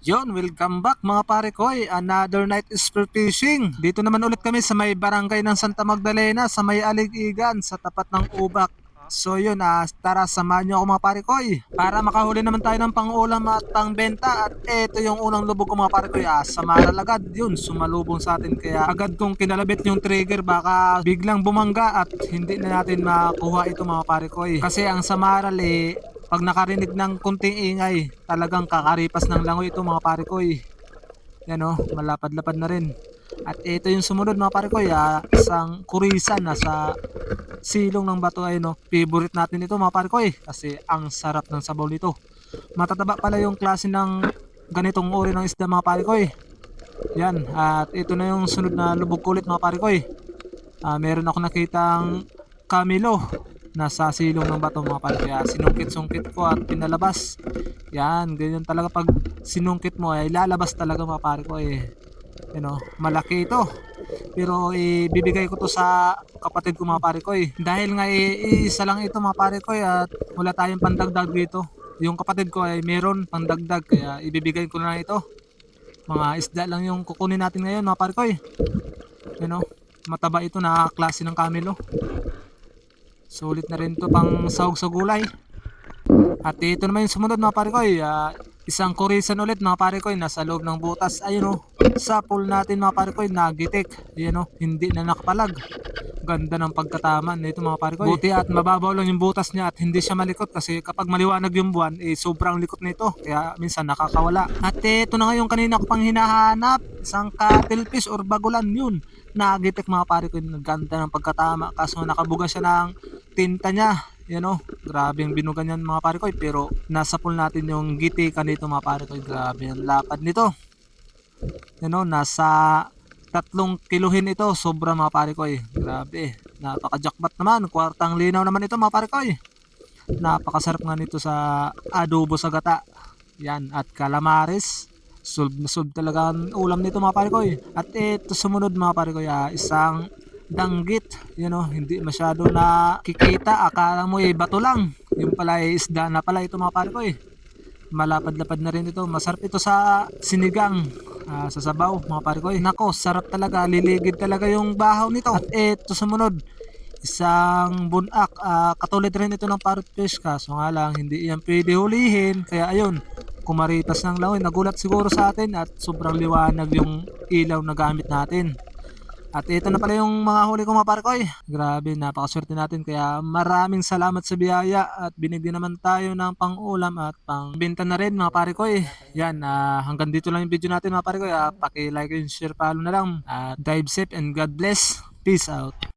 Yon, welcome back mga pare ko. Another night spear fishing. Dito naman ulit kami sa may barangay ng Santa Magdalena, sa may Aligigan, sa tapat ng Ubak. So yun, tara samahan nyo ako mga pare ko para makahuli naman tayo ng pang-ulam at pang-benta. At eto yung unang lubog ko mga pare ko. Samaral agad, yun, sumalubong sa atin. Kaya agad kong kinalabit yung trigger, baka biglang bumangga at hindi na natin makuha ito mga pare ko. Kasi ang samaral pag nakarinig ng kunting ingay, talagang kakaripas ng langoy ito mga pare ko. Yan malapad-lapad na rin. At ito yung sumunod mga pare ko, isang kurisan na sa silong ng bato ay favorite natin ito mga pare ko kasi ang sarap ng sabaw nito. Matataba pala yung klase ng ganitong uri ng isda mga pare ko. Yan, at ito na yung sunod na lubog kulit mga pare ko. Meron ako nakitang kamilo nasa silong ng bato mga pare. Kaya sinungkit-sungkit ko at pinalabas. Yan, ganyan talaga pag sinungkit mo ay lalabas talaga mga pare ko malaki ito. Pero ibibigay ko to sa kapatid ko mga pare ko dahil nga isa lang ito mga pare ko at wala tayong pandagdag dito. Yung kapatid ko ay meron pandagdag kaya ibibigay ko na ito. Mga isda lang yung kukunin natin ngayon mga pare ko mataba ito na klase ng kamilo. Sulit na rin to pang sahog sa gulay. At ito naman yung sumunod mga pare ko isang kurisan ulit mga pare ko nasa loob ng butas. Ayun sa pool natin mga pare ko nagitik. Ayun hindi na nakapalag. Ganda ng pagkatama nito mga pare ko. Buti at mababaw lang yung butas niya at hindi siya malikot kasi kapag maliwanag yung buwan sobrang likot nito. Kaya minsan nakakawala. At ito na nga yung kanina ko pang hinahanap. Isang cuttlefish or bagulan yun. Nagitik mga pare ko. Ganda ng pagkatama kaso nakabuga siya ng tinta niya. Grabe yung binugan yan mga pare ko pero nasa pool natin yung gitikan dito mga pare ko. Grabe yung lapad nito. Nasa 3 kiluhin ito. Sobra mga pare ko Grabe. Napaka-jackpot naman. Kwartang linaw naman ito mga pare ko Napakasarap nga nito sa adobo sa gata. Yan. At calamares. Solve na solve talaga ang ulam nito mga pare ko At ito sumunod mga pare ko isang danggit. Hindi masyado na kikita. Akala mo bato lang. Yung pala isda na pala ito mga pare ko Malapad-lapad na rin ito. Masarap ito sa sinigang. Sa sabaw mga pare ko Nako, sarap talaga. Liligid talaga yung bahaw nito. At ito sumunod isang bunak. Katulad rin ito ng parrot fish kaso nga lang hindi yan pwede hulihin. Kaya ayun, kumaritas ng langoy. Nagulat siguro sa atin at sobrang liwanag yung ilaw na gamit natin. At ito na pala yung mga huli ko mga pare ko Grabe, napakaswerte natin. Kaya maraming salamat sa biyaya at binigyan naman tayo ng pang-ulam at pang-benta na rin mga pare ko Yan, hanggang dito lang yung video natin mga pare ko Paki-like and share, follow na lang. Dive safe and God bless. Peace out.